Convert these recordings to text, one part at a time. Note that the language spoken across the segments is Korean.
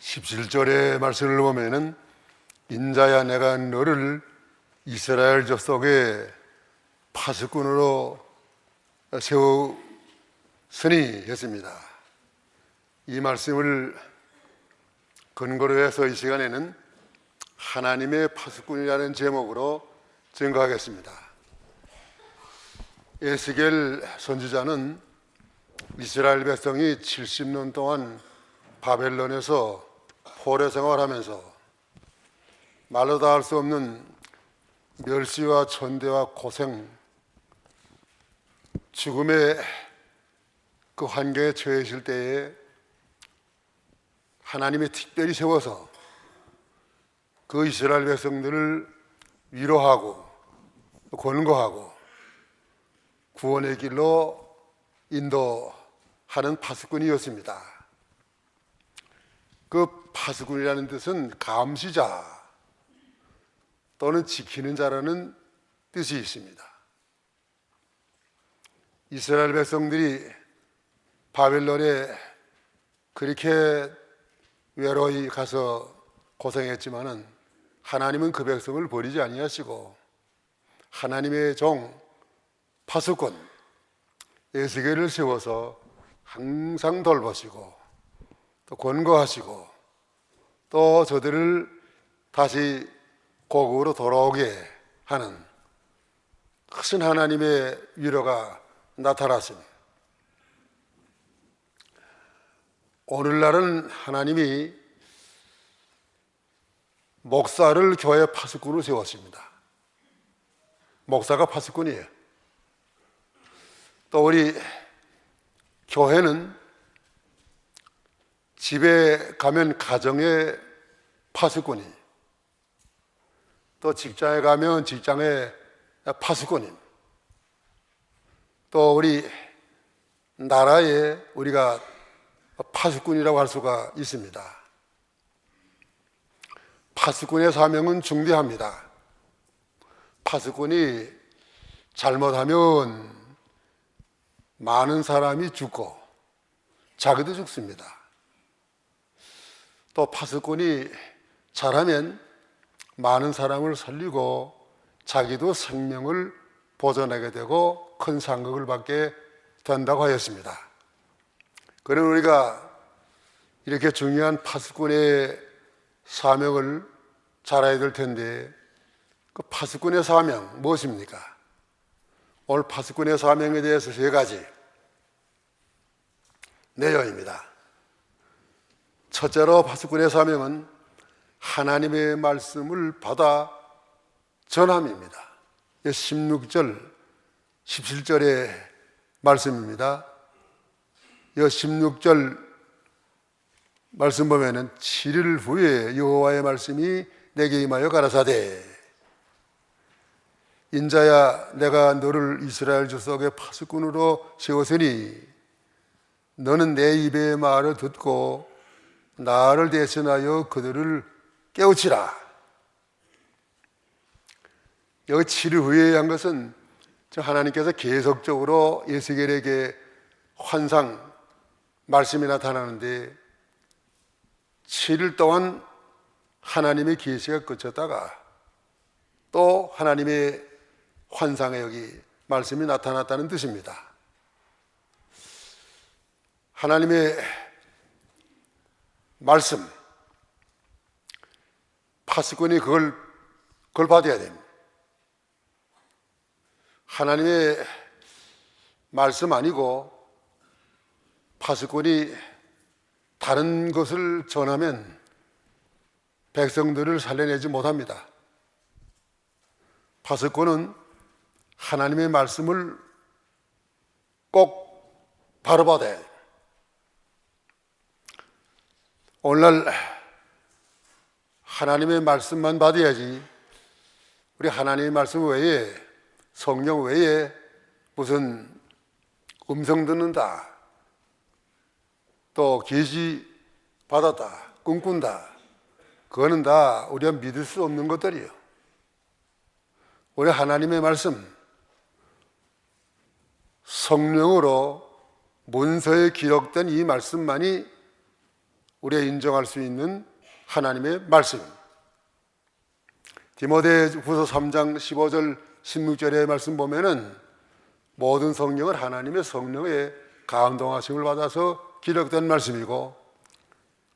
17절의 말씀을 보면은 인자야 내가 너를 이스라엘 족속의 파수꾼으로 세우으니 했습니다. 이 말씀을 근거로 해서 이 시간에는 하나님의 파수꾼이라는 제목으로 증거하겠습니다. 에스겔 선지자는 이스라엘 백성이 70년 동안 바벨론에서 포로 생활하면서 말로 다 할 수 없는 멸시와 천대와 고생, 죽음의 그 환경에 처해 있을 때에 하나님이 특별히 세워서 그 이스라엘 백성들을 위로하고 권고하고 구원의 길로 인도하는 파수꾼이었습니다. 그 파수꾼이라는 뜻은 감시자 또는 지키는 자라는 뜻이 있습니다. 이스라엘 백성들이 바벨론에 그렇게 외로이 가서 고생했지만은 하나님은 그 백성을 버리지 아니하시고 하나님의 종 파수꾼 에스겔을 세워서 항상 돌보시고 또 권고하시고 또 저들을 다시 고국으로 돌아오게 하는 큰 하나님의 위로가 나타났습니다. 오늘날은 하나님이 목사를 교회 파수꾼으로 세웠습니다. 목사가 파수꾼이에요. 또 우리 교회는 집에 가면 가정의 파수꾼이, 또 직장에 가면 직장의 파수꾼인, 또 우리 나라에 우리가 파수꾼이라고 할 수가 있습니다. 파수꾼의 사명은 중대합니다. 파수꾼이 잘못하면 많은 사람이 죽고 자기도 죽습니다. 또 파수꾼이 잘하면 많은 사람을 살리고 자기도 생명을 보존하게 되고 큰 상급을 받게 된다고 하였습니다. 그럼 우리가 이렇게 중요한 파수꾼의 사명을 잘 알아야 될 텐데 그 파수꾼의 사명 무엇입니까? 오늘 파수꾼의 사명에 대해서 세 가지 내용입니다. 첫째로 파수꾼의 사명은 하나님의 말씀을 받아 전함입니다. 16절, 17절의 말씀입니다. 이 16절 말씀 보면은 7일 후에 여호와의 말씀이 내게 임하여 가라사대 인자야 내가 너를 이스라엘 족속의 파수꾼으로 세웠으니 너는 내 입의 말을 듣고 나를 대신하여 그들을 깨우치라. 여기 7일 후에 한 것은 하나님께서 계속적으로 에스겔에게 환상 말씀이 나타나는데 7일 동안 하나님의 계시가 그쳤다가 또 하나님의 환상에 여기 말씀이 나타났다는 뜻입니다. 하나님의 말씀, 파수꾼이 그걸 받아야 됩니다. 하나님의 말씀 아니고 파수꾼이 다른 것을 전하면 백성들을 살려내지 못합니다. 파수꾼은 하나님의 말씀을 꼭 바로 받아야 돼요. 오늘날 하나님의 말씀만 받아야지 우리 하나님의 말씀 외에 성령 외에 무슨 음성 듣는다 또 계시 받았다 꿈꾼다 그거는 다 우리가 믿을 수 없는 것들이에요. 우리 하나님의 말씀 성령으로 문서에 기록된 이 말씀만이 우리가 인정할 수 있는 하나님의 말씀입니다. 디모데후서 3장 15절 16절의 말씀 보면은 모든 성령은 하나님의 성령의 감동하심을 받아서 기록된 말씀이고,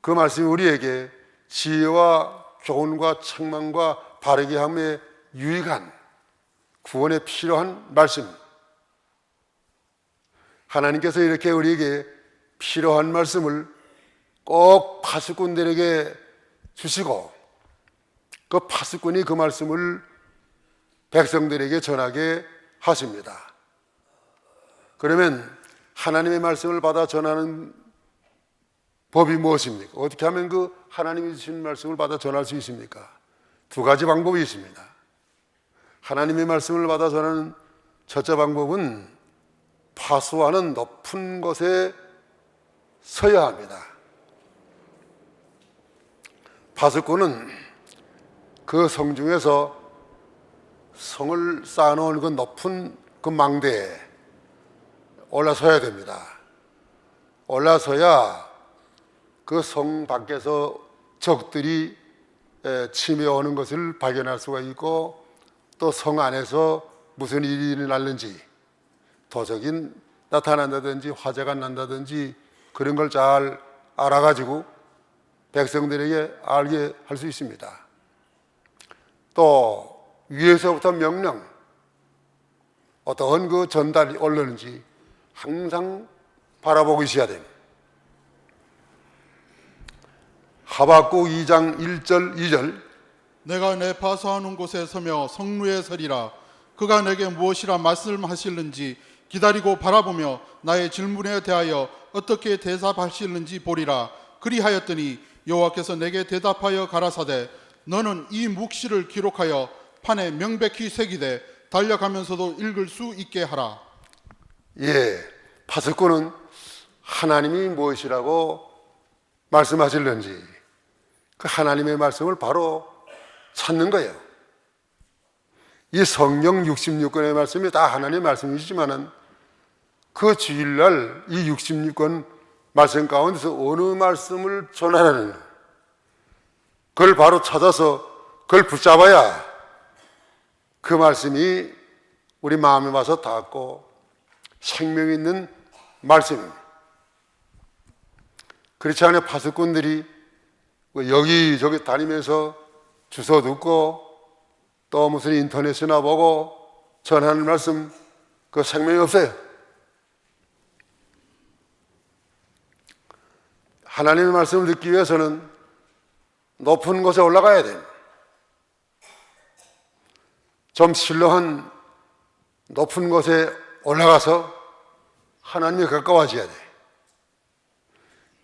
그 말씀이 우리에게 지혜와 교훈과 책망과 바르게 함에 유익한 구원에 필요한 말씀. 하나님께서 이렇게 우리에게 필요한 말씀을 꼭 파수꾼들에게 주시고, 그 파수꾼이 그 말씀을 백성들에게 전하게 하십니다. 그러면 하나님의 말씀을 받아 전하는 법이 무엇입니까? 어떻게 하면 그 하나님이 주신 말씀을 받아 전할 수 있습니까? 두 가지 방법이 있습니다. 하나님의 말씀을 받아 전하는 첫째 방법은 파수하는 높은 곳에 서야 합니다. 파수꾼은 그 성 중에서 성을 쌓아놓은 그 높은 그 망대에 올라서야 됩니다. 올라서야 그 성 밖에서 적들이 침해오는 것을 발견할 수가 있고, 또 성 안에서 무슨 일이 일어났는지, 도적이 나타난다든지 화재가 난다든지 그런 걸 잘 알아가지고 백성들에게 알게 할 수 있습니다. 또 위에서부터 명령, 어떤 그 전달이 올르는지 항상 바라보고 있어야 됩니다. 하박국 2장 1절 2절 내가 내 파수하는 곳에 서며 성루에 서리라. 그가 내게 무엇이라 말씀하실는지 기다리고 바라보며 나의 질문에 대하여 어떻게 대답하실는지 보리라. 그리하였더니 여호와께서 내게 대답하여 가라사대 너는 이 묵시를 기록하여 판에 명백히 새기되 달려가면서도 읽을 수 있게 하라. 예, 파수꾼은 하나님이 무엇이라고 말씀하실는지 그 하나님의 말씀을 바로 찾는 거예요. 이 성경 66권의 말씀이 다 하나님의 말씀이지만은 그 주일날 이 66권 말씀 가운데서 어느 말씀을 전하라는, 그걸 바로 찾아서 그걸 붙잡아야 그 말씀이 우리 마음에 와서 닿고 생명 있는 말씀입니다. 그렇지 않으면 파수꾼들이 여기저기 다니면서 주워 듣고 또 무슨 인터넷이나 보고 전하는 말씀, 그 생명이 없어요. 하나님의 말씀을 듣기 위해서는 높은 곳에 올라가야 됩니다. 좀 신령한 높은 곳에 올라가서 하나님에 가까워져야 돼.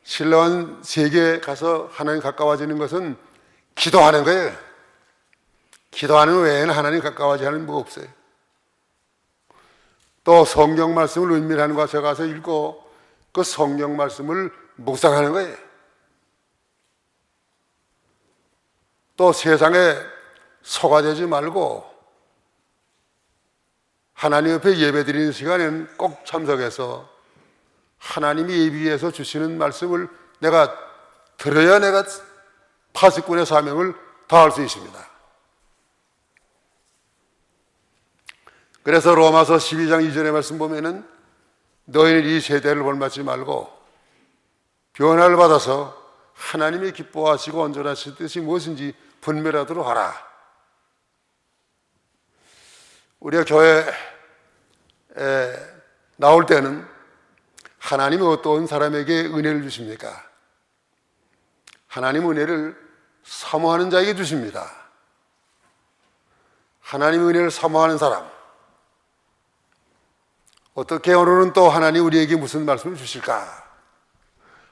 신령한 세계에 가서 하나님 가까워지는 것은 기도하는 거예요. 기도하는 외에는 하나님 가까워지지 하는 뭐 없어요. 또 성경 말씀을 은밀한 곳에 가서 읽고 그 성경 말씀을 묵상하는 거예요. 또 세상에 속아되지 말고 하나님 옆에 예배드리는 시간에는 꼭 참석해서 하나님이 예비해서 주시는 말씀을 내가 들어야 내가 파수꾼의 사명을 다할 수 있습니다. 그래서 로마서 12장 2절의 말씀 보면은 너희는 이 세대를 본받지 말고 변화를 받아서 하나님이 기뻐하시고 온전하실 뜻이 무엇인지 분별하도록 하라. 우리가 교회에 나올 때는 하나님이 어떤 사람에게 은혜를 주십니까? 하나님 은혜를 사모하는 자에게 주십니다. 하나님 은혜를 사모하는 사람, 어떻게 오늘은 또 하나님 우리에게 무슨 말씀을 주실까?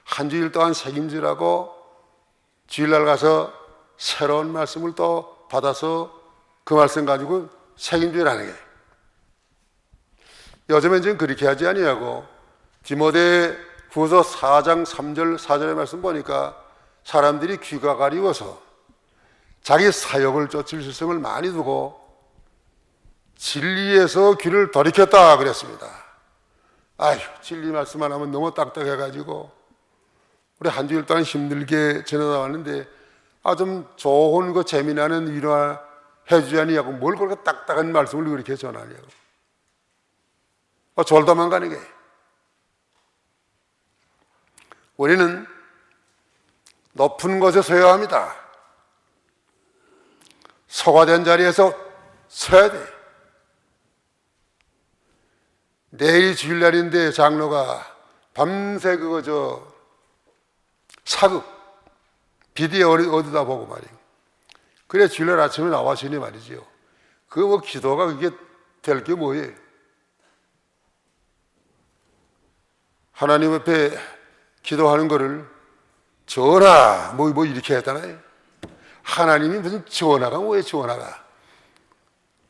한 주일 동안 책임지라고 주일날 가서 새로운 말씀을 또 받아서 그 말씀 가지고 책임지라는 게, 요즘엔 지금 그렇게 하지 아니하고 디모데후서 4장 3절 4절의 말씀 보니까 사람들이 귀가 가리워서 자기 사역을 쫓을 실성을 많이 두고 진리에서 귀를 돌이켰다 그랬습니다. 아휴, 진리 말씀만 하면 너무 딱딱해가지고 우리 한 주일 동안 힘들게 지내나왔는데 좀 좋은 거 재미나는 위로해 주자니하고 뭘 그렇게 딱딱한 말씀을 그렇게 전하냐고. 졸도만 가는 게. 우리는 높은 곳에 서야 합니다. 소가된 자리에서 서야 돼. 내일이 주일날인데 장로가 밤새 사극 비디오 어디다 보고 말이에요. 그래 주일날 아침에 나와시니 말이지요. 그 기도가 그게 될 게 뭐예요? 하나님 앞에 기도하는 거를 전화 뭐 이렇게 했잖아요. 하나님이 무슨 전화가 뭐예요? 전화가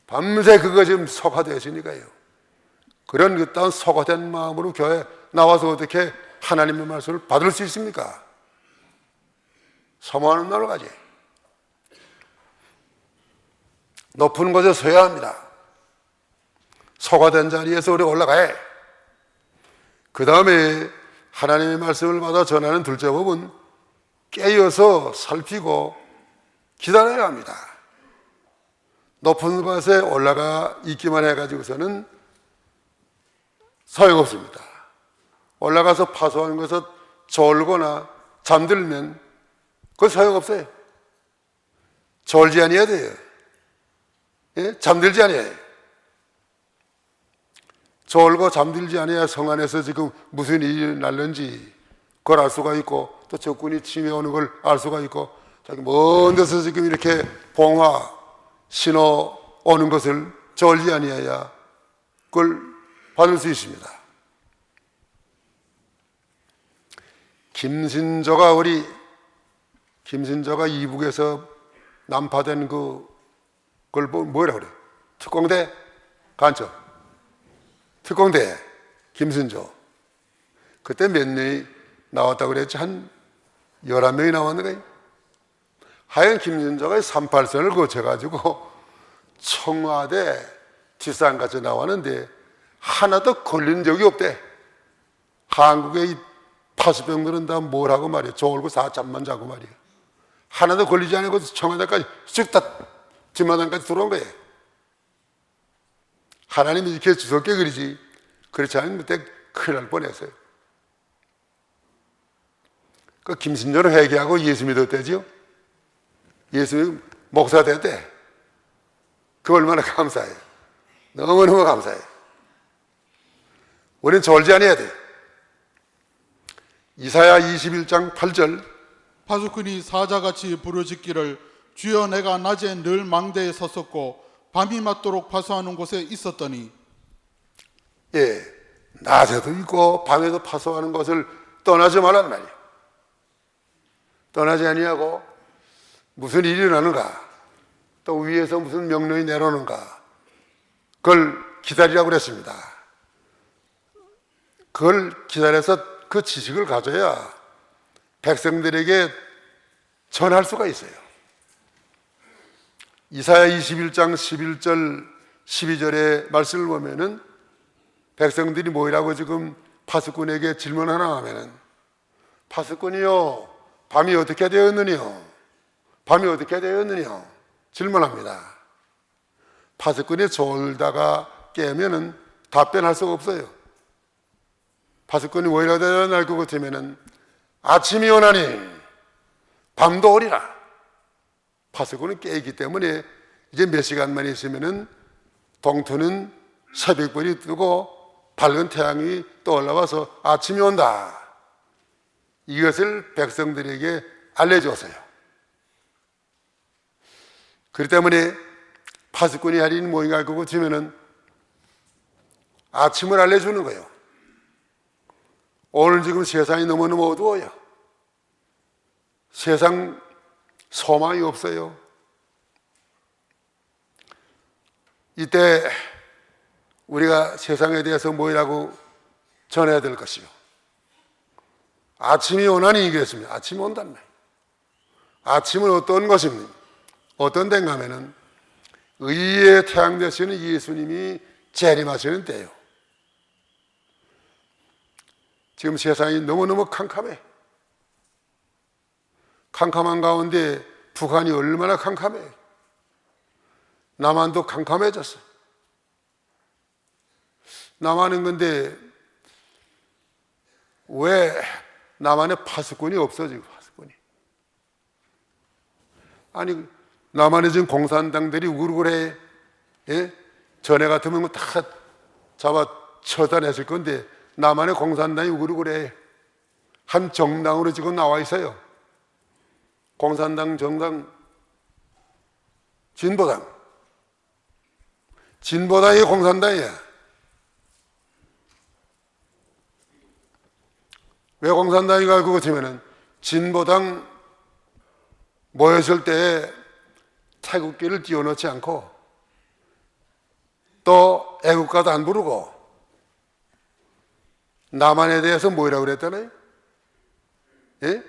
밤새 그거 지금 소화되었으니까요. 그런 그딴 소화된 마음으로 교회 나와서 어떻게 하나님의 말씀을 받을 수 있습니까? 사모하는 날로 가지. 높은 곳에 서야 합니다. 소화된 자리에서 우리 올라가야. 그 다음에 하나님의 말씀을 받아 전하는 둘째 법은 깨어서 살피고 기다려야 합니다. 높은 곳에 올라가 있기만 해가지고서는 소용없습니다. 올라가서 파수하는 것을 졸거나 잠들면 그건 소용없어요. 졸지 아니어야 돼요. 예? 잠들지 아니에요. 졸고 잠들지 아니어야 성 안에서 지금 무슨 일이 날는지 그걸 알 수가 있고 또 적군이 침해오는 걸 알 수가 있고 저기 먼 데서 지금 이렇게 봉화 신호 오는 것을 졸지 아니어야 그걸 받을 수 있습니다. 김신조가 이북에서 난파된 그걸 뭐라 그래? 특공대 간첩. 특공대 김신조. 그때 몇 명이 나왔다고 그랬지? 한 11명이 나왔는가? 하여간 김신조가 38선을 거쳐가지고 청와대 뒷산까지 나왔는데 하나도 걸린 적이 없대. 한국의 이 파수병들은 다 뭘 하고 말이야. 졸고 잠만 자고 말이야. 하나도 걸리지 않고 청와대까지 쑥 다 뒷마당까지 들어온 거예요. 하나님이 이렇게 주석게 그리지. 그렇지 않으면 그때 큰일 날 뻔했어요. 그 김신조는 회개하고 예수 믿었대지요. 예수 목사 됐대. 그 얼마나 감사해요. 너무너무 감사해요. 우리는 졸지 않아야 돼. 이사야 21장 8절 파수꾼이 사자같이 부르짖기를 주여 내가 낮에 늘 망대에 섰었고 밤이 맞도록 파수하는 곳에 있었더니 예, 낮에도 있고 밤에도 파수하는 것을 떠나지 말란 말이에요. 떠나지 아니하고 무슨 일이 일어나는가 또 위에서 무슨 명령이 내려오는가 그걸 기다리라고 그랬습니다. 그걸 기다려서 그 지식을 가져야 백성들에게 전할 수가 있어요. 이사야 21장 11절 12절의 말씀을 보면은 백성들이 뭐라고 지금 파수꾼에게 질문하나 하면은 파수꾼이요 밤이 어떻게 되었느냐 밤이 어떻게 되었느냐 질문합니다. 파수꾼이 졸다가 깨면은 답변할 수가 없어요. 파수꾼이 뭐라고 대답할 것 같으면은 아침이 오나니 밤도 오리라. 파수꾼은 깨있기 때문에 이제 몇 시간만 있으면은 동토는 새벽불이 뜨고 밝은 태양이 떠올라와서 아침이 온다. 이것을 백성들에게 알려줬어요. 그렇기 때문에 파수꾼이 할 일은 뭐인가 할 거고 지면은 아침을 알려주는 거예요. 오늘 지금 세상이 너무너무 어두워요. 세상 소망이 없어요. 이때 우리가 세상에 대해서 뭐라고 전해야 될 것이요. 아침이 오나니 그랬습니다. 아침이 온단 말이에요. 아침은 어떤 것입니까? 어떤 데인가 하면은 의의 태양 되시는 예수님이 재림하시는 때예요. 지금 세상이 너무너무 캄캄해. 캄캄한 가운데 북한이 얼마나 캄캄해. 남한도 캄캄해졌어. 남한은 근데 왜 남한에 파수꾼이 없어 지금? 파수꾼이. 아니 남한에 지금 공산당들이 우글우글해. 예? 전에 같으면 다 잡아 처단했을 건데 남한의 공산당이 우글우글해. 한 정당으로 지금 나와 있어요. 공산당, 정당, 진보당. 진보당이 공산당이야. 왜 공산당이가 그거 치면은 진보당 모였을 때 태극기를 띄워놓지 않고 또 애국가도 안 부르고 남한에 대해서 뭐라고 그랬잖아요? 예?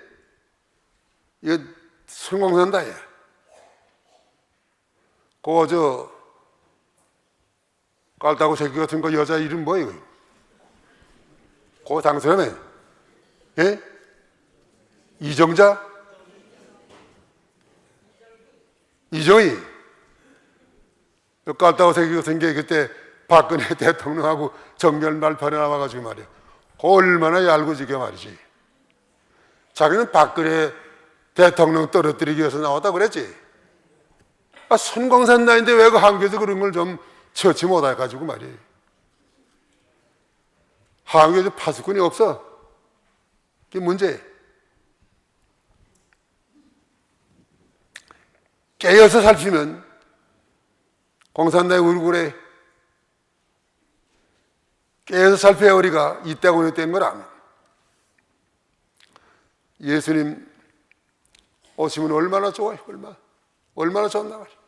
이거 순공산당이야. 그거 깔따구 새끼 같은 거 여자 이름 뭐예요? 그거 당선에 예? 이정자? 이정희? 깔따구 새끼 같은 게 그때 박근혜 대통령하고 정면 발판에 나와가지고 말이야. 얼마나 얄궂게 말이지. 자기는 박근혜 대통령 떨어뜨리기 위해서 나왔다고 그랬지. 순공산당인데 왜 그 한국에서 그런 걸 좀 처치 못해가지고 말이에요. 한국에서 파수꾼이 없어. 그게 문제. 깨어서 살피면 공산당이 울그래. 깨어서 살펴야 우리가 이때가 오늘 때인 걸 압니다. 예수님 오시면 얼마나 좋아요. 얼마나 좋나 말이에요.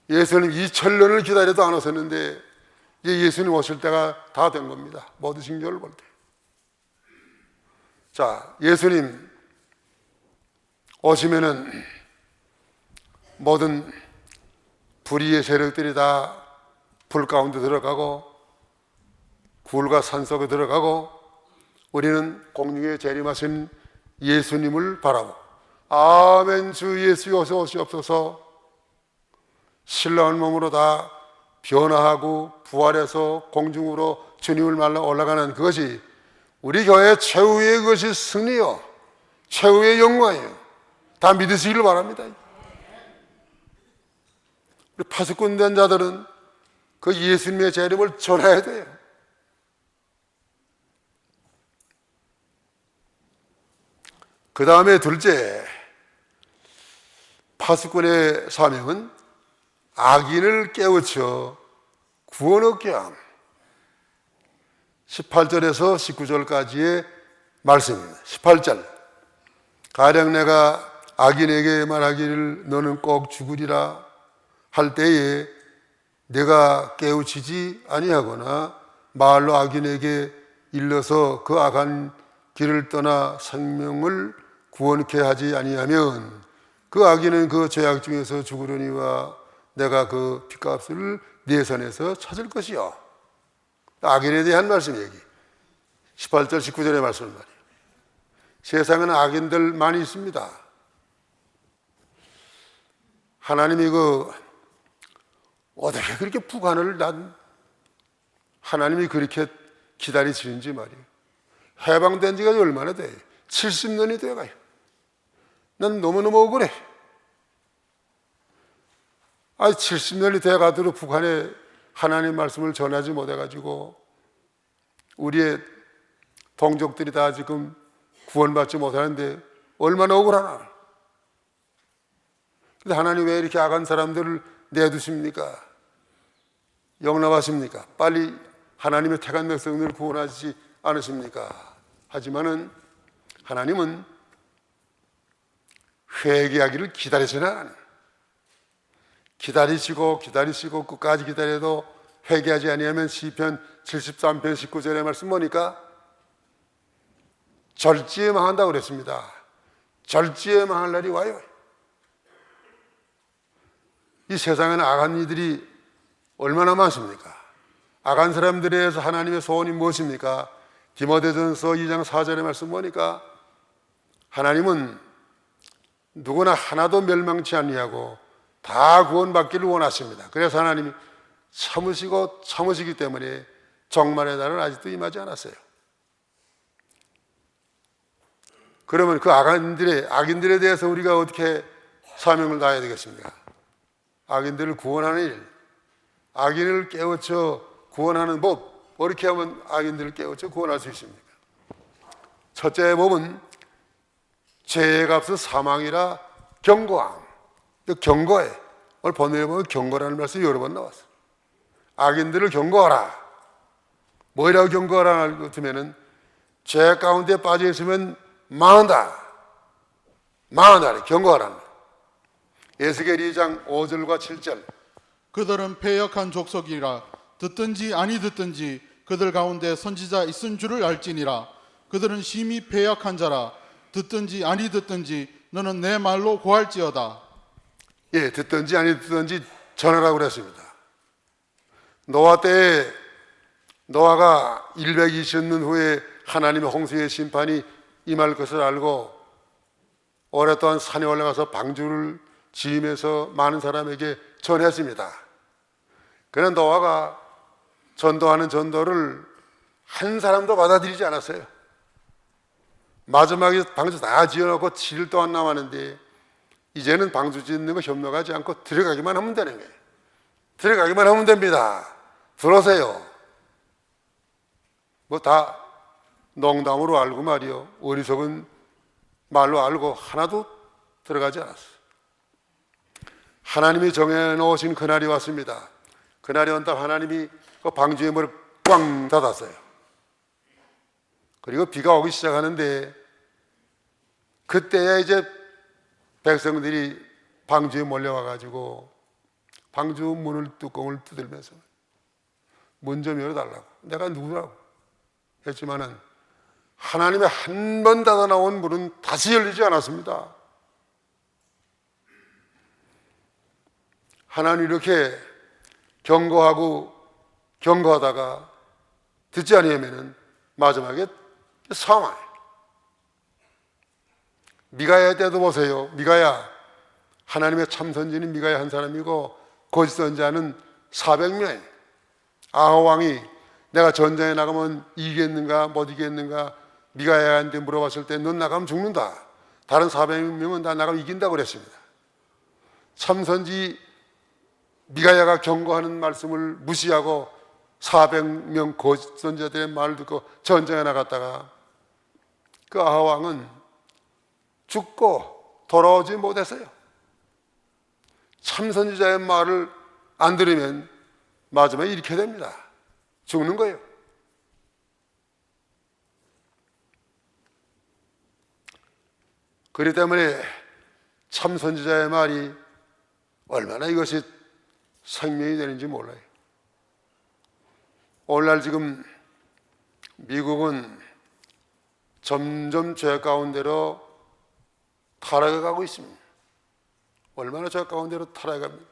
예수님 2000년을 기다려도 안 오셨는데 이제 예수님 오실 때가 다 된 겁니다. 모든 징조를 볼 때. 자, 예수님 오시면은 모든 불의의 세력들이 다 불 가운데 들어가고 굴과 산 속에 들어가고 우리는 공중에 재림하신 예수님을 바라보고 아멘 주 예수 어서 오시옵소서. 신랑한 몸으로 다 변화하고 부활해서 공중으로 주님을 만나 올라가는 그것이 우리 교회의 최후의 그것이 승리요 최후의 영광이에요. 다 믿으시길 바랍니다. 우리 파수꾼 된 자들은 그 예수님의 재림을 전해야 돼요. 그 다음에 둘째, 파수꾼의 사명은 악인을 깨우쳐 구원 얻게 함. 18절에서 19절까지의 말씀입니다. 18절, 가령 내가 악인에게 말하기를 너는 꼭 죽으리라 할 때에 내가 깨우치지 아니하거나 말로 악인에게 일러서 그 악한 길을 떠나 생명을 구원케 하지 아니하면 그 악인은 그 죄악 중에서 죽으려니와 내가 그 핏값을 네 손에서 찾을 것이요. 악인에 대한 말씀 얘기. 18절 19절의 말씀 말이에요. 세상에는 악인들 많이 있습니다. 하나님이 어떻게 그렇게 북한을 하나님이 그렇게 기다리시는지 말이에요. 해방된 지가 얼마나 돼? 70년이 돼가요. 난 너무너무 억울해. 70년이 돼가도록 북한에 하나님 말씀을 전하지 못해가지고 우리의 동족들이 다 지금 구원받지 못하는데 얼마나 억울하나. 근데 하나님 왜 이렇게 악한 사람들을 내두십니까? 용납하십니까? 빨리 하나님의 택한 백성들을 구원하지 않으십니까? 하지만은 하나님은 회개하기를 기다리시는 하나님. 기다리시고 끝까지 기다려도 회개하지 아니하면 시편 73편 19절의 말씀 보니까 절지에 망한다고 그랬습니다. 절지에 망할 날이 와요. 이 세상에는 악한 이들이 얼마나 많습니까? 악한 사람들에 대해서 하나님의 소원이 무엇입니까? 디모데전서 2장 4절의 말씀 보니까 하나님은 누구나 하나도 멸망치 아니하고 다 구원받기를 원하십니다. 그래서 하나님이 참으시고 참으시기 때문에 종말의 날은 아직도 임하지 않았어요. 그러면 그 악인들에 대해서 우리가 어떻게 사명을 다해야 되겠습니까? 악인들을 구원하는 일, 악인을 깨우쳐 구원하는 법, 어떻게 하면 악인들을 깨우쳐 구원할 수 있습니까? 첫째 법은 죄의 값은 사망이라 경고함. 경고해. 오늘 본문에 보면 경고라는 말씀이 여러 번 나왔어요. 악인들을 경고하라. 뭐라고 경고하라 같으면은 죄 가운데 빠져 있으면 망한다. 망한다. 경고하라는 거예요. 에스겔 2장 5절과 7절. 그들은 패역한 족속이라 듣든지 아니 듣든지 그들 가운데 선지자 있은 줄을 알지니라. 그들은 심히 패역한 자라 듣든지 아니 듣든지 너는 내 말로 고할지어다. 예, 듣든지 아니 듣든지 전하라고 그랬습니다. 노아 때에 노아가 120년 후에 하나님의 홍수의 심판이 임할 것을 알고 오랫동안 산에 올라가서 방주를 지으면서 많은 사람에게 전했습니다. 그러나 노아가 전도하는 전도를 한 사람도 받아들이지 않았어요. 마지막에 방주 다 지어놓고 7일 동안 남았는데 이제는 방주 짓는 거 협력하지 않고 들어가기만 하면 되는 거예요. 들어가기만 하면 됩니다. 들어오세요. 뭐 다 농담으로 알고 말이요. 어리석은 말로 알고 하나도 들어가지 않았어요. 하나님이 정해놓으신 그날이 왔습니다. 그날이 온다고 하나님이 그 방주의 문을 꽝 닫았어요. 그리고 비가 오기 시작하는데 그때야 이제 백성들이 방주에 몰려와가지고 방주 문을 뚜껑을 두들면서 문 좀 열어달라고. 내가 누구라고 했지만은 하나님의 한 번 닫아 나온 문은 다시 열리지 않았습니다. 하나님 이렇게 경고하다가 듣지 아니하면은 마지막에 사망. 미가야 때도 보세요. 미가야, 하나님의 참 선지는 미가야 한 사람이고 거짓 선지자는 400명. 아합 왕이 내가 전쟁에 나가면 이기겠는가 못 이기겠는가 미가야한테 물어봤을 때 넌 나가면 죽는다. 다른 400명은 다 나가면 이긴다고 그랬습니다. 참 선지 미가야가 경고하는 말씀을 무시하고 400명 거짓 선지자들의 말을 듣고 전쟁에 나갔다가 그 아합 왕은 죽고 돌아오지 못했어요. 참 선지자의 말을 안 들으면 마지막에 이렇게 됩니다. 죽는 거예요. 그렇기 때문에 참 선지자의 말이 얼마나 이것이 생명이 되는지 몰라요. 오늘날 지금 미국은 점점 죄 가운데로 타락해 가고 있습니다. 얼마나 죄 가운데로 타락해 갑니까?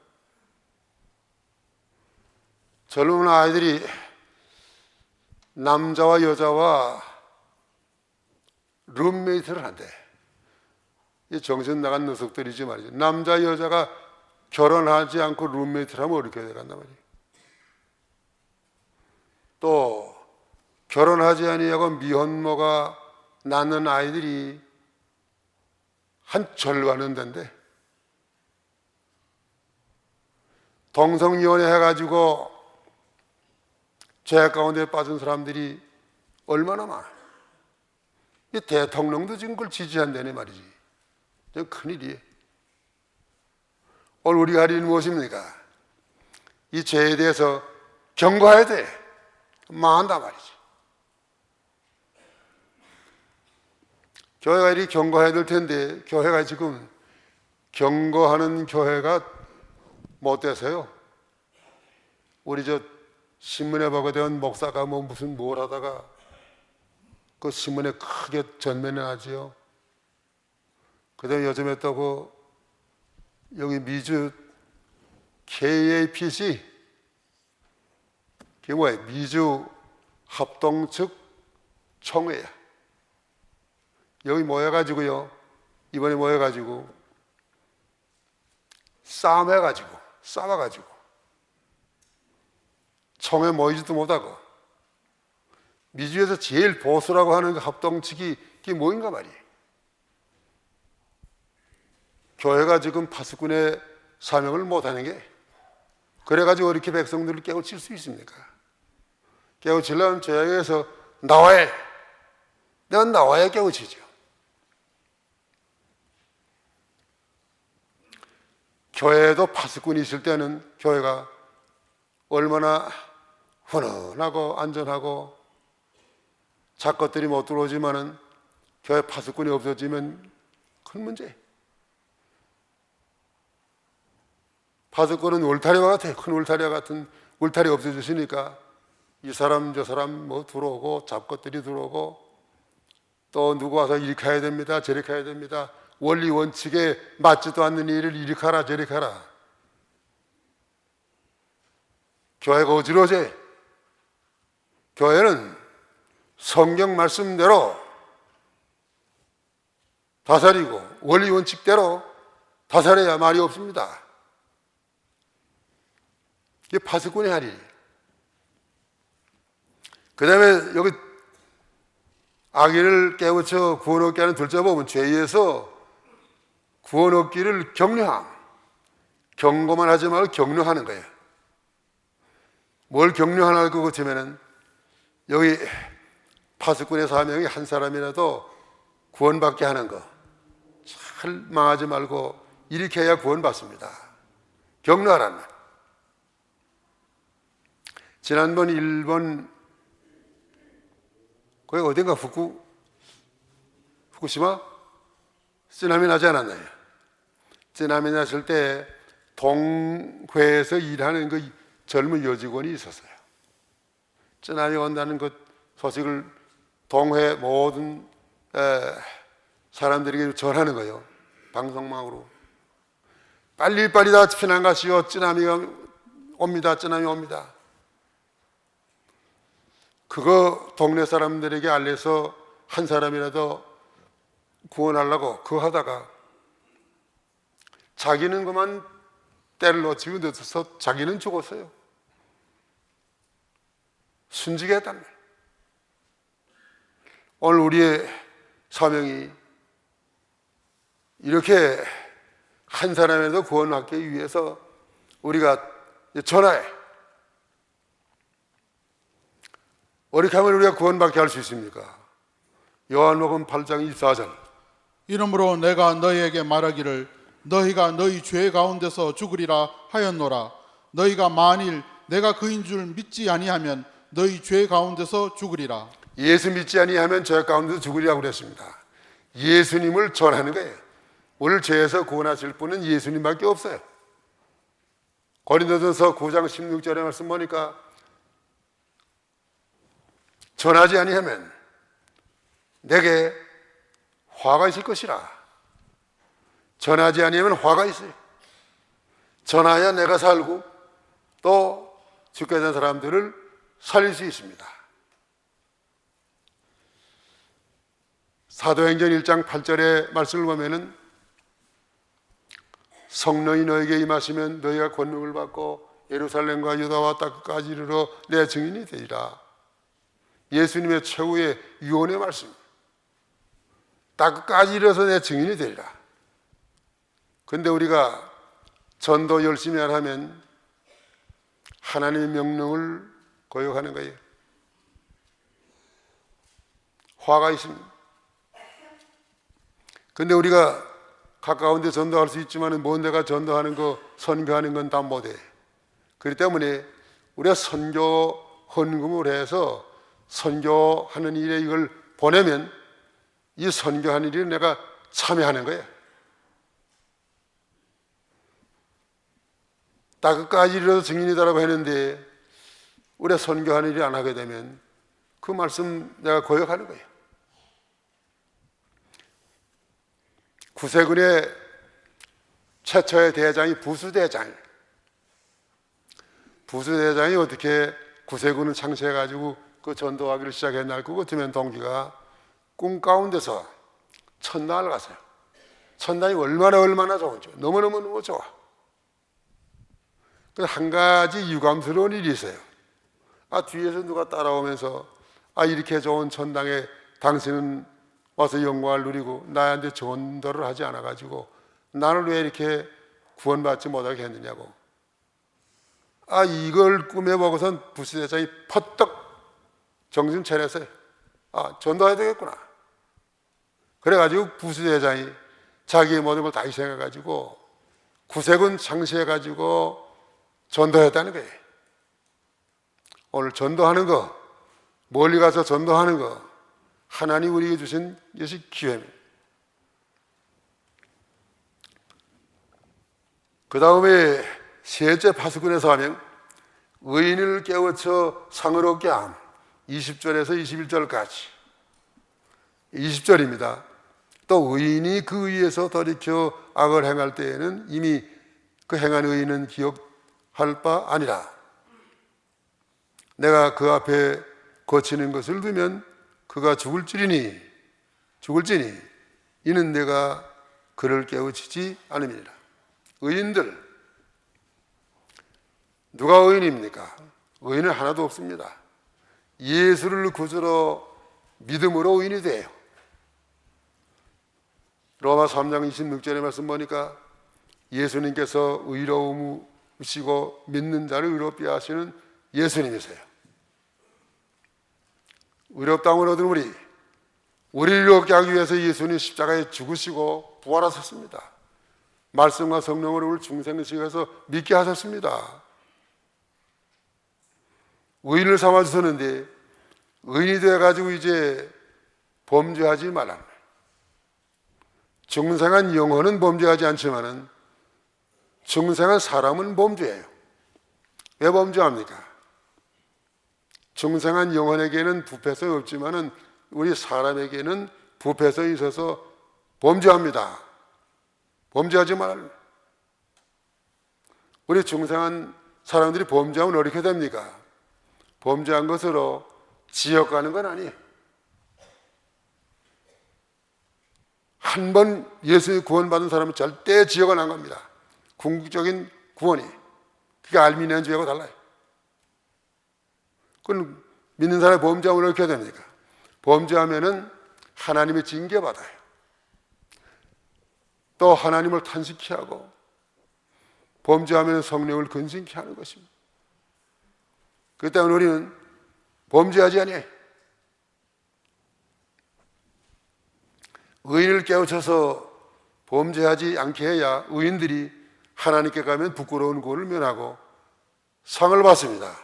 젊은 아이들이 남자와 여자와 룸메이트를 한대. 이 정신 나간 녀석들이지 말이죠. 남자 여자가 결혼하지 않고 룸메이트를 하면 어렵게 돼간단 말이에요. 또 결혼하지 아니하고 미혼모가 낳는 아이들이 한 절반은 된대. 동성이혼에 해가지고 죄 가운데 빠진 사람들이 얼마나 많아. 이 대통령도 지금 그걸 지지한다네 말이지. 큰일이에요. 오늘 우리가 할 일은 무엇입니까? 이 죄에 대해서 경고해야 돼. 망한단 말이지. 교회가 이리 경고해야 될 텐데 교회가 지금 경고하는 교회가 못 돼서요. 우리 저 신문에 보게 된 목사가 뭐 무슨 뭘 하다가 그 신문에 크게 전면에 나지요. 그다음에 요즘에 또 그 여기 미주 KAPC 그게 뭐예요? 미주 합동 측 총회야. 여기 모여가지고요, 이번에 모여가지고 싸워가지고 총회 모이지도 못하고 미주에서 제일 보수라고 하는 그 합동측이 그게 뭐인가 말이에요. 교회가 지금 파수꾼의 사명을 못하는 게, 그래가지고 이렇게 백성들을 깨우칠 수 있습니까? 깨우치려면 저에게서 나와야, 내가 나와야 깨우치죠. 교회에도 파수꾼이 있을 때는 교회가 얼마나 훈훈하고 안전하고 작것들이 못 들어오지만은 교회 파수꾼이 없어지면 큰 문제. 파수꾼은 울타리와 같아요. 큰 울타리와 같은 울타리 없어지시니까 이 사람 저 사람 뭐 들어오고 잡것들이 들어오고 또 누구 와서 이렇게 해야 됩니다, 저렇게 해야 됩니다. 원리 원칙에 맞지도 않는 일을 이렇게 하라 저렇게 하라. 교회가 어지러워져. 교회는 성경 말씀대로 다스리고 원리 원칙대로 다스려야 말이 없습니다. 이게 파수꾼의 할 일이에요. 그 다음에 여기 악인을 깨우쳐 구원 얻게 하는 둘째 법은 죄에서 구원 얻기를 격려함. 경고만 하지 말고 격려하는 거예요. 뭘 격려하냐고 그치면은 여기 파수꾼의 사명이 한 사람이라도 구원받게 하는 거. 잘 망하지 말고 이렇게 해야 구원받습니다. 격려하라는 말. 지난번 일본 거기 어딘가 후쿠시마 쓰나미 나지 않았나요? 쓰나미 났을 때 동회에서 일하는 그 젊은 여직원이 있었어요. 쓰나미 온다는 그 소식을 동회 모든 사람들에게 전하는 거예요. 방송망으로. 빨리빨리 다 피난 가시오. 쓰나미가 옵니다. 쓰나미 옵니다. 그거 동네 사람들에게 알려서 한 사람이라도 구원하려고 그거 하다가 자기는 그만 때를 놓치고 늦어서 자기는 죽었어요. 순직에 했단 말이에요. 오늘 우리의 사명이 이렇게 한 사람이라도 구원받기 위해서 우리가 전하해. 어떻게 하면 우리가 구원받게 할 수 있습니까? 요한복음 8장 24절. 이러므로 내가 너희에게 말하기를 너희가 너희 죄 가운데서 죽으리라 하였노라. 너희가 만일 내가 그인 줄 믿지 아니하면 너희 죄 가운데서 죽으리라. 예수 믿지 아니하면 죄 가운데서 죽으리라고 그랬습니다. 예수님을 전하는 거예요. 오늘 죄에서 구원하실 분은 예수님밖에 없어요. 고린도전서 9장 16절의 말씀 보니까 전하지 아니하면 내게 화가 있을 것이라. 전하지 아니하면 화가 있어요. 전하야 내가 살고 또 죽게 된 사람들을 살릴 수 있습니다. 사도행전 1장 8절의 말씀을 보면은 성령이 너에게 임하시면 너희가 권능을 받고 예루살렘과 유다와 땅까지 이르러 내 증인이 되리라. 예수님의 최후의 유언의 말씀. 땅까지 이르러서 내 증인이 되리라. 근데 우리가 전도 열심히 안 하면 하나님의 명령을 거역하는 거예요. 화가 있습니다. 근데 우리가 가까운 데 전도할 수 있지만 먼 데가 전도하는 거, 선교하는 건 다 못해. 그렇기 때문에 우리가 선교 헌금을 해서 선교하는 일에 이걸 보내면 이 선교하는 일에 내가 참여하는 거예요. 땅끝까지 이르러서 증인이다라고 했는데 우리가 선교하는 일을 안 하게 되면 그 말씀 내가 거역하는 거예요. 구세군의 최초의 대장이 부수대장. 부수대장이 어떻게 구세군을 창시해가지고 그 전도하기를 시작했나 그 같으면 동기가 꿈 가운데서 천당을 갔어요. 천당이 얼마나 좋은지 너무너무 좋아. 한 가지 유감스러운 일이 있어요. 뒤에서 누가 따라오면서 이렇게 좋은 천당에 당신은 와서 영광을 누리고 나한테 전도를 하지 않아가지고 나를 왜 이렇게 구원받지 못하게 했느냐고. 이걸 꿈에 보고선 부시대장이 퍼뜩 정신 차렸어요. 전도해야 되겠구나. 그래가지고 부시대장이 자기의 모든 걸 다 희생해가지고 구세군 창시해가지고 전도했다는 거예요. 오늘 전도하는 거, 멀리 가서 전도하는 거, 하나님 우리에게 주신 것이 기회입니다. 그 다음에 셋째 파수꾼에서 하면 의인을 깨우쳐 상을 얻게 함. 20절에서 21절까지 20절입니다. 또 의인이 그 의에서 돌이켜 악을 행할 때에는 이미 그 행한 의인은 기억할 바 아니라 내가 그 앞에 거치는 것을 두면 그가 죽을지니 이는 내가 그를 깨우치지 않음이니라. 의인들, 누가 의인입니까? 의인은 하나도 없습니다. 예수를 구주로 믿음으로 의인이 돼요. 로마 3장 26절의 말씀 보니까 예수님께서 의로우시고 믿는 자를 의롭게 하시는 예수님이세요. 의롭다함을 얻은 우리를 의롭게 하기 위해서 예수님 십자가에 죽으시고 부활하셨습니다. 말씀과 성령으로 우리를 중생시켜서 믿게 하셨습니다. 의인을 삼아주셨는데 의인이 되어가지고 이제 범죄하지 말라. 중생한 영혼은 범죄하지 않지만은 중생한 사람은 범죄해요. 왜 범죄합니까? 중생한 영혼에게는 부패성이 없지만은 우리 사람에게는 부패성이 있어서 범죄합니다. 범죄하지 말라. 우리 중생한 사람들이 범죄하면 어떻게 됩니까? 범죄한 것으로 지옥 가는 건 아니에요. 한 번 예수의 구원받은 사람은 절대 지옥은 안 갑니다. 궁극적인 구원이. 그게 알미니안 죄하고 달라요. 그건 믿는 사람이 범죄하면 어떻게 됩니까? 범죄하면은 하나님의 징계받아요. 또 하나님을 탄식케 하고 범죄하면 성령을 근심케 하는 것입니다. 그렇기 때문에 우리는 범죄하지 아니해요. 의인을 깨우쳐서 범죄하지 않게 해야 의인들이 하나님께 가면 부끄러운 구원을 면하고 상을 받습니다.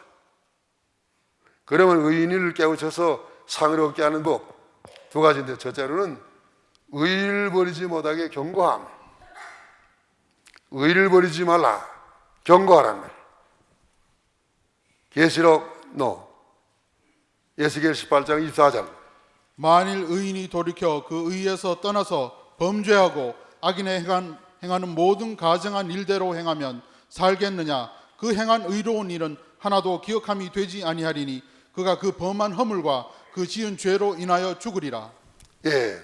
그러면 의인을 깨우쳐서 상을 얻게 하는 법 두 가지인데, 첫째로는 의를 버리지 못하게 경고함. 의를 버리지 말라, 경고하라는 말. 계시록 에스겔 18장 24절. 만일 의인이 돌이켜 그 의에서 떠나서 범죄하고 악인의 행하는 모든 가증한 일대로 행하면 살겠느냐? 그 행한 의로운 일은 하나도 기억함이 되지 아니하리니 그가 그 범한 허물과 그 지은 죄로 인하여 죽으리라. 예,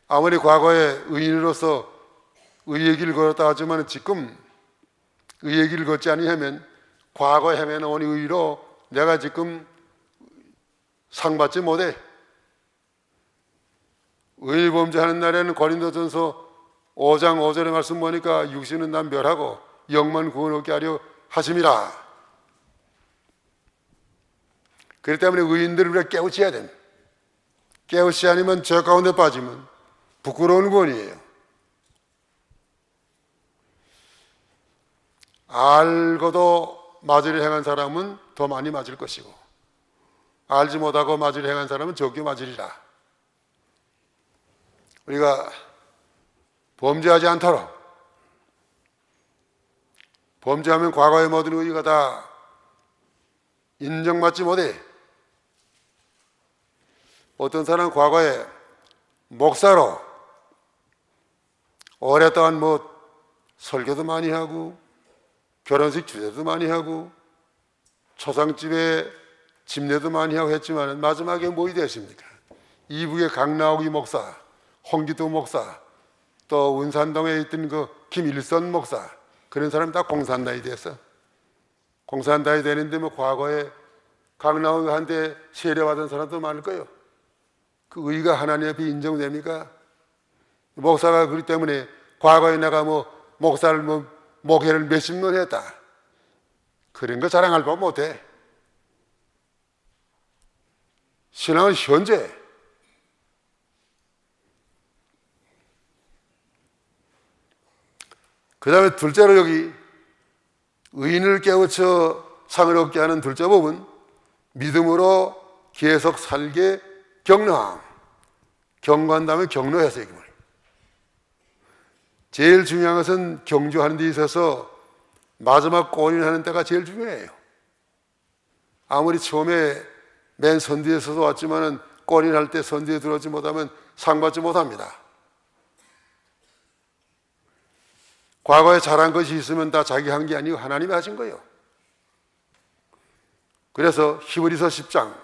아무리 과거에 의인으로서 의의 길을 걸었다 하지만 지금 의의 길을 걷지 아니하면 과거에 헤매놓은 의로 내가 지금 상 받지 못해. 의인 범죄하는 날에는 고린도전서 5장 5절의 말씀 보니까 육신은 난 멸하고 영만 구원 얻게 하려 하심이라. 그렇기 때문에 의인들을 우리가 깨우쳐야 됩니다. 깨우치지 않으면 죄 가운데 빠지면 부끄러운 구원이에요. 알고도 맞으려 행한 사람은 더 많이 맞을 것이고 알지 못하고 맞으려 행한 사람은 적게 맞으리라. 우리가 범죄하지 않도록, 범죄하면 과거의 모든 의의가 다 인정받지 못해. 어떤 사람은 과거에 목사로 오랫동안 설교도 많이 하고 결혼식 주례도 많이 하고 초상집에 집례도 많이 하고 했지만 마지막에 뭐이 되십니까? 이북의 강나오기 목사, 홍기도 목사, 또 운산동에 있던 그 김일선 목사, 그런 사람이 다 공산당이 됐어. 공산당이 되는데 뭐 과거에 강나훈한테 세례받은 사람도 많을 거예요. 그 의가 하나님 앞에 인정됩니까? 목사가 그렇기 때문에 과거에 내가 뭐 목사를 목회를 몇십 년 했다, 그런 거 자랑할 법 못해. 신앙은 현재. 그 다음에 둘째로 여기 의인을 깨우쳐 상을 얻게 하는 둘째 법은 믿음으로 계속 살게 격려함. 경고한 다음에 격려해서 이게 말이에요. 제일 중요한 것은 경주하는 데 있어서 마지막 골인하는 때가 제일 중요해요. 아무리 처음에 맨 선두에서도 왔지만은 골인할 때 선두에 들어오지 못하면 상 받지 못합니다. 과거에 잘한 것이 있으면 다 자기 한 게 아니고 하나님이 하신 거예요. 그래서 히브리서 10장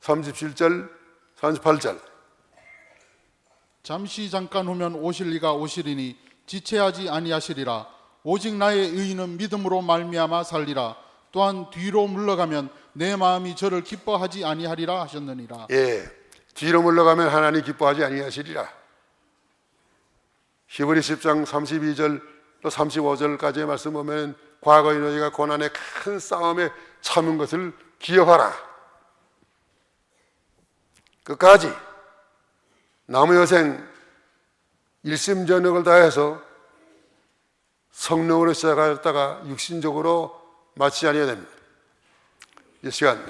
37절 38절 잠시 잠깐 후면 오실 이가 오시리니 지체하지 아니하시리라. 오직 나의 의인은 믿음으로 말미암아 살리라. 또한 뒤로 물러가면 내 마음이 저를 기뻐하지 아니하리라 하셨느니라. 예, 뒤로 물러가면 하나님 기뻐하지 아니하시리라. 히브리 10장 32절 또 35절까지의 말씀 보면 과거의 너희가 고난의 큰 싸움에 참은 것을 기억하라. 끝까지 남의 여생 일심전력을 다해서 성령으로 시작하였다가 육신적으로 마치지 아니해야 됩니다. 이 시간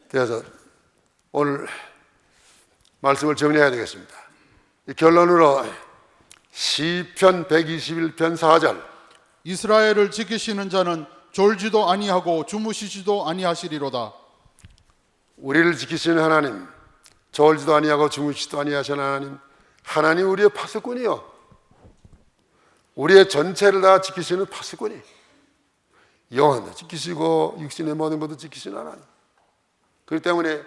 되어서 오늘 말씀을 정리해야 되겠습니다. 이 결론으로 시편 121편 4절 이스라엘을 지키시는 자는 졸지도 아니하고 주무시지도 아니하시리로다. 우리를 지키시는 하나님, 졸지도 아니하고 주무시지도 아니하시는 하나님, 하나님 우리의 파수꾼이요, 우리의 전체를 다 지키시는 파수꾼이, 영혼도 지키시고 육신의 모든 것도 지키시는 하나님. 그렇기 때문에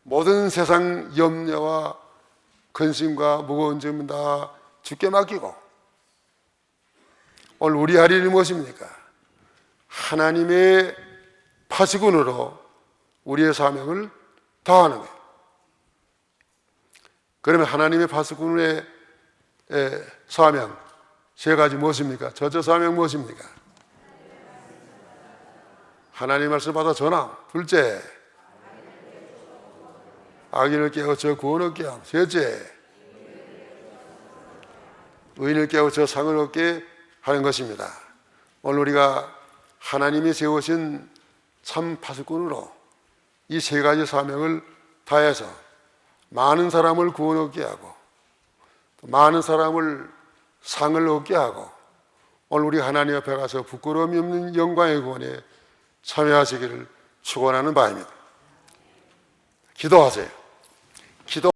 모든 세상 염려와 근심과 무거운 짐은 다 주께 맡기고, 오늘 우리 할 일이 무엇입니까? 하나님의 파수꾼으로 우리의 사명을 다하는 거예요. 그러면 하나님의 파수꾼의 사명 세 가지 무엇입니까? 첫째 사명 무엇입니까? 하나님 말씀 받아 전함. 둘째, 악인을 깨우쳐 구원 얻게 함. 셋째, 의인을 깨우쳐 상을 얻게 하는 것입니다. 오늘 우리가 하나님이 세우신 참 파수꾼으로 이 세 가지 사명을 다해서 많은 사람을 구원 얻게 하고 많은 사람을 상을 얻게 하고 오늘 우리 하나님 앞에 가서 부끄러움이 없는 영광의 구원에 참여하시기를 축원하는 바입니다. 기도하세요. 기도